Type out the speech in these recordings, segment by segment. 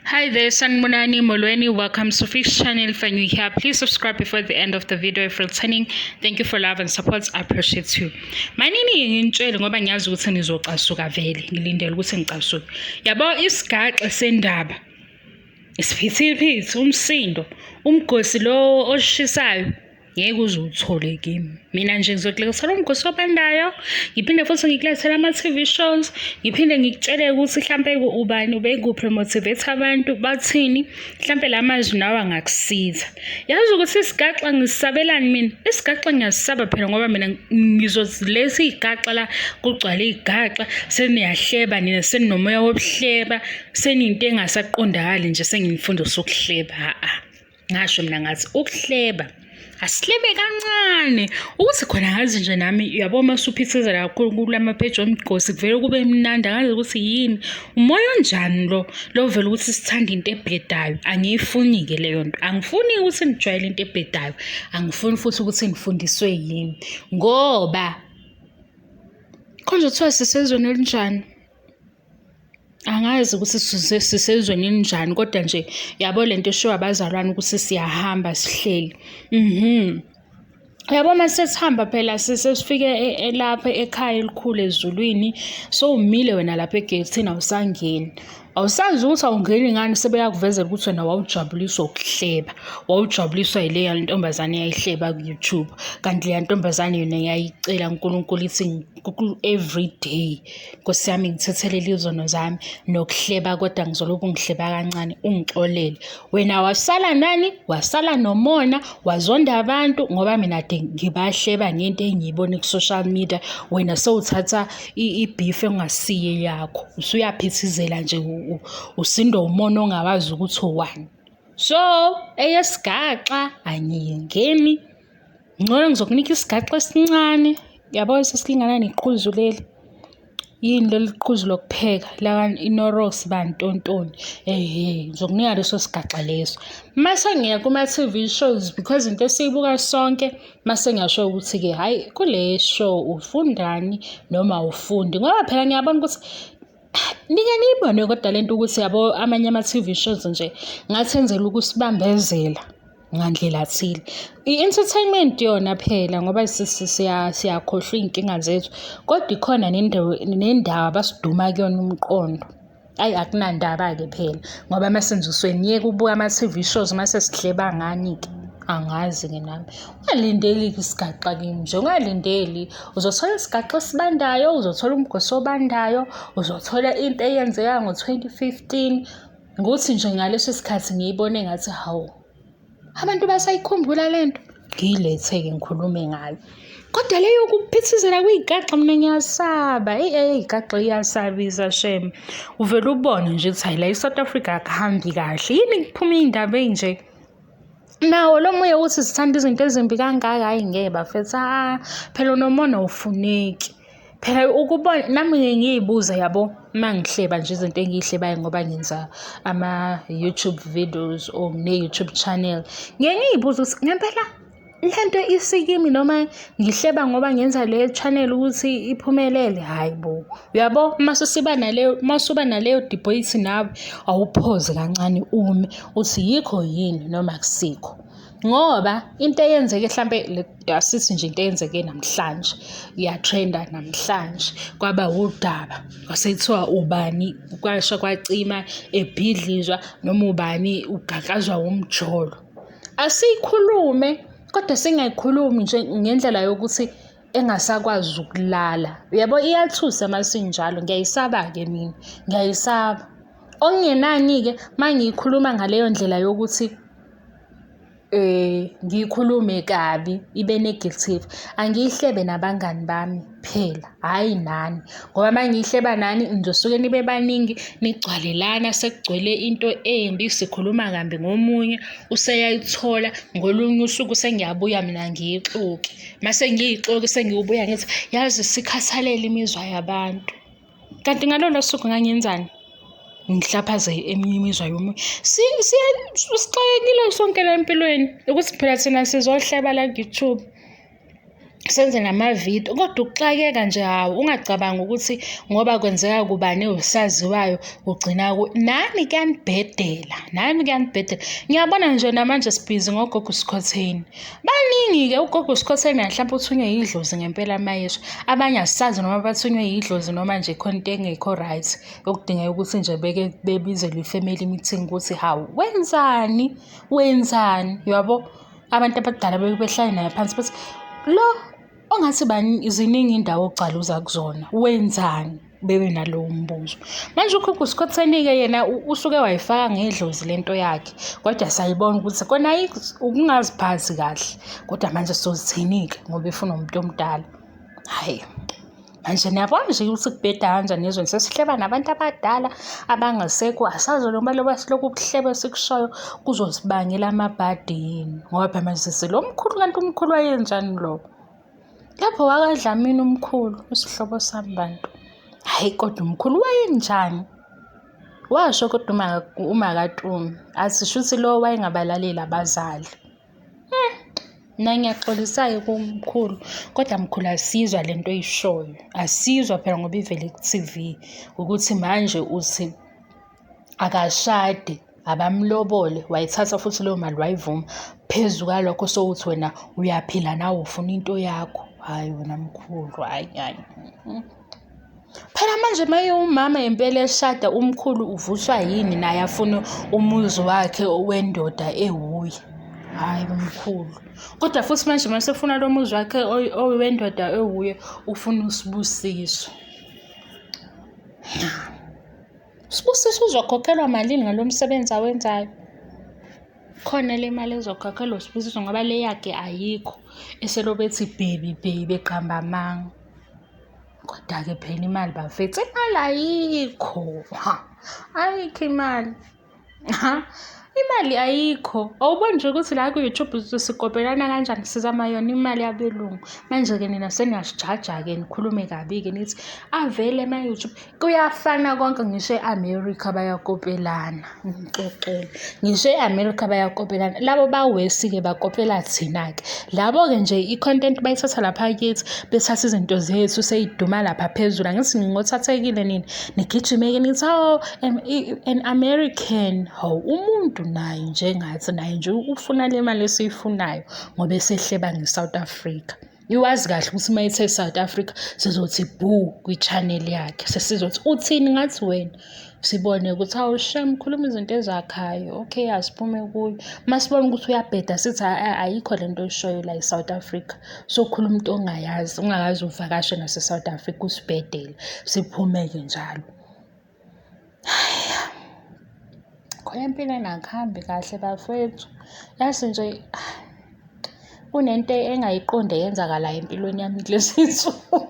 Hi there, Sanmunani Molweni. Welcome to Fix Channel. If you're new here, please subscribe before the end of the video. If returning, thank you for love and support. I appreciate you. Manini ngitshele ngoba ngiyazi ukuthi nizocasuka vele. Ngilindele ukuthi ngicasuke. Yabo Isgaxa Sendaba. Isiphithiphithi, umsindo, umgosi lo oshisayo. Ngeke uze uthole kimi. Mina nje ngizokulethela umgosi obandayo, ngiphinde futhi ngikulethela ama-TV shows, ngiphinde ngikutshele ukuthi mhlampe ubani ubekuphi motivate abantu bathini, mhlampe la mazwi nawe angakusiza. Yazi ukuthi Isgaxa ngisabelani mina? Isgaxa ngiyasaba phela ngoba mina ngizoziletha igaxa la kugcwala igaxa, seniyahleba nina seninomoya wobuhleba, seniyinto engasaqondakali nje sengimfundisa ukuhleba. Ngasho mina ngathi ukuhleba asihlebe kancane ukuthi khona ngazi nje nami yabo masuphithizela kakhulu kulama page omgosi kuvele kube mnandi ngazi ukuthi yini umoya onjani lo vele ukuthi sithanda into ebhedayo. Angiyifuni ke leyo nto, angifuni ukuthi ngijwayele into ebhedayo, angifuni futhi ukuthi ngifundiswe yini ngoba konje kuthiwa sisezweni elinjani. Angazi ukuthi sisezweni elinjani kodwa nje yabo lento esho abazalwane ukuthi siyahamba sihleli. Yabo mase sihamba phela sesifike lapha ekhaya elikhulu ezulwini, so umile wena lapha egate awusangeni. Awusazi ukuthi awungeni ngani sebeyakuvezela ukuthi wena wawujabuliswa ukuhleba, wawujabuliswa ileya ntombazane yayihleba ku YouTube, kanti leya ntombazane yona yayicela uNkulunkulu ithi every day Nkosi yami ngithethelele izono zami nokuhleba, kodwa ngizoloku ngihleba kancane ungixolele. Wena wasala nani? Wasala nomona, wazonda abantu ngoba mina ade ngibahleba ngento engiyibona ku social media. Wena sewuthatha ibeef engasiye yakho usuyaphithizela nje usindo umona ongawazi ukuthi uwani. So eyeSgaxa angiyingeni, ngcono ngizokunika isigaxa esincane. Yabo sesilingana neqhuzu leli, yini leli qhuzu lokupheka la inorox bantontoni. Ngizokunika leso sigaxa leso mase ngiya kuma TV shows because into esiyibuka sonke. Mase ngiyasho ukuthi ke hayi kule show ufundani noma ufundi, ngoba phela ngiyabona ukuthi nike niyibone kodwa lento ukuthi yabo amanye ama-TV shows nje ngathenzela ukusibambezela ngandlela thile. I-entertainment yona phela ngoba siyakhohlwa iy'nkinga zethu, kodwa ikhona nendawo abasiduma kuyona umqondo. Akunandaba-ke phela ngoba masenze usweniyeka ubuka ama-TV shows mase sihleba ngani-ke. Angazi-ke nami. Ungalindeli-ke isigaxa kimi nje, ungalindeli. Uzothola isigaxa esibandayo, uzothola umgosi obandayo, uzothola into eyenzeka ngo-2015. Nguthi nje ngaleso sikhathi ngiyibone ngathi hawu, abantu basayikhumbula lento, ngiyilethe-ke ngikhulume ngayo. Kodwa leyo kuphithizela kwigaxa mina ngiyasaba. Igaxa iyasabisa shem. Uvele ubone nje ukuthi hayi la eSouth Africa akuhambi kahle. Yini kuphuma iy'ndaba ey'nje? Nawo lo moya ukuthi sithanda izinto ezimbi kangaka, hayi ngeke bafethu. Phela unomona awufuneki. Phela ukubona nami ngiyibuza yabo mangihleba nje izinto engiyihlebayo ngoba ngenza ama-YouTube videos or ne-YouTube channel. Ngiyibuza ukuthi ngempela lento isikimi noma ngihleba ngoba ngenza le channel ukuthi iphumelele. Hayi bo, uyabo masuba naleyo debate nawe awuphoze kancane ume uthi yikho yini noma kusikho, ngoba into eyenzeke mhlampe asithi nje into eyenzeke namhlanje iyatrenda namhlanje, kwaba udaba kwasethiwa ubani kwasha kwacima ebhidlizwa noma ubani ugakazwa umjolo. Asiyikhulume kodwa singayikhulumi nje ngendlela yokuthi engasakwazi ukulala. Uyabo iyathusa masinjalo. Ngiyayisaba-ke mina, ngiyayisaba. Okungenani-ke mangiyikhuluma ngaleyo ndlela yokuthi ngiyikhulume kabi ibe negative, angiyihlebe nabangani bami phela, hhayi nani. Ngoba mangiyihleba nani nizosuke nibe baningi nigcwalelana, sekugcwele into embi, sikhuluma kambi ngomunye, useyayithola ngolunye usuku sengiyabuya mina ngiyixoke. Mase ngiyixoke sengiyobuya ngithi yazi sikhathalele imizwa yabantu, kanti ngalolo suku ngangiyenzani? Ngihlaphaze eminye imizwa yomunye. Sixakekile sonke la empilweni ukuthi phela thina sizohleba la ku-YouTube. senze namavidiyo, kodwa ukuxakeka nje hawu, ungacabanga ukuthi ngoba kwenzeka kubani usaziwayo ugcina nami kuyanibhedela. Ngiyabona nje namanje sibhizi ngoGogo Skhotheni. Baningi-ke uGogo Skhotheni mhlawumpe uthunywe yidlozi ngempela mayesha. Abanye asisazi noma bathunywe yidlozi noma nje khona into engekho right yokudingeka ukuthi nje bebizelwe i-family meeting ukuthi hawu wenzani yabo. Abantu abadala behlale naye phansi bathi lo ongathi ziningi indawo ogcaluza kuzona, wenzani? Bebe nalowo mbuzo. Manje uGogo Skhotheni-ke yena usuke wayifaka ngedlozi lento yakhe, kodwa sayibona ukuthi kona ukungaziphathi kahle, kodwa manje sozithini-ke ngoba efuna umuntu omdala. Hhayi, manje niyabona nje ukuthi kubheda kanjani ezweni, sesihleba nabantu abadala abangasekho, asazi noma loba silokhu kuhleba sikushoyo kuzosibangela amabhadi yini, ngoba phela manje sesilo mkhulu, kanti umkhulu wayenjani lo? Lapho wakadlamini umkhulu, isihlobo sami bantu. Hhayi, kodwa umkhulu wayenjani? Washo kodwa uMakatumi athi shuthi lo wayengabalaleli abazali. Mina ngiyaxolisa-ke kumkhulu, kodwa mkhulu asizwa lento oyishoyo. Asizwa phela ngoba ivele ku-TV ukuthi manje uthi akashade, abamlobole, wayithatha futhi leyo mali wayivuma. Phezu kwalokho sowuthi wena uyaphila nawe ufuna into yakho. Hhayi wena mkhulu, hhayi. Phela manje maye umama impela eshada, umkhulu uvuswa yini naye afune umuzi wakhe wendoda ewuye. Hhayi mkhulu, kodwa futhi manje mase ufuna lo muzi wakhe owendoda ewuye ufuna uSibusiso. uSibusiso uzokhokhelwa malini ngalo msebenzi awenzayo? Khona le mali ezokhokhelwa uSibusiso ngoba le yakhe ayikho, eselobe ethi bhebi eqamba amanga. Kodwa-ke phela imali bafethu, imali ayikho. Ayikho imali. Imali ayikho. Awuboni nje ukuthi la ku-YouTube sikopelana kanjani, sizama yona imali yabelungu. Manje-ke nina seniyasijaja-ke nikhulume kabi-ke nithi avele ema-YouTube kuyafana konke, ngisho e-America bayakopelana. Ngixoxele, ngisho e-America bayakopelana. Labo bawesi-ke bakopela thina-ke. Labo-ke nje i-content bayithatha lapha kithi, bethatha izinto zethu seyiduma lapha phezulu. Angithi ngingothathekile nini, nigijime-ke nithi an American. Hawu, umuntu naye njengathi, naye nje ufuna le mali esiyifunayo ngoba esehleba nge-South Africa. Iwazi kahle ukuthi uma ethe South Africa sizothi bhuu kwi-channel yakhe, sesizothi uthini ngathi wena, sibone ukuthi hawu shem khuluma izinto ezakhayo, okay asiphume kuyo. Masibona ukuthi uyabheda sithi ayikho lento oyishoyo la e-South Africa, sokhuluma into ongayazi, ungakazi uvakashe nase-South Africa usibhedele, siphume-ke njalo. Khona empilweni akuhambi kahle bafethu. Yazi nje kunento engayiqonde yenzakalayo empilweni yami kulezi nsuku.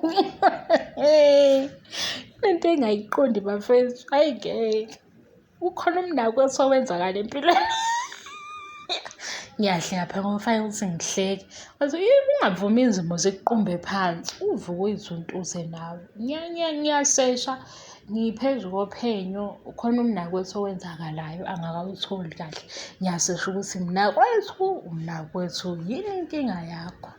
Kunento engayiqondi bafethu, hayi ngeke. Ukhona umnakwethu owenzakala empilweni. Ngiyahleka phela ngoba kufanele ukuthi ngihleke. Wathi ungavumi izimo zikuqumbe phansi, uvuke uyithuntuze nawe. Ngiyasesha, ngiphezu kophenyo, ukhona umnakwethu owenzakalayo angakawutholi kahle. Ngiyasesha ukuthi mnakwethu yini inkinga yakho?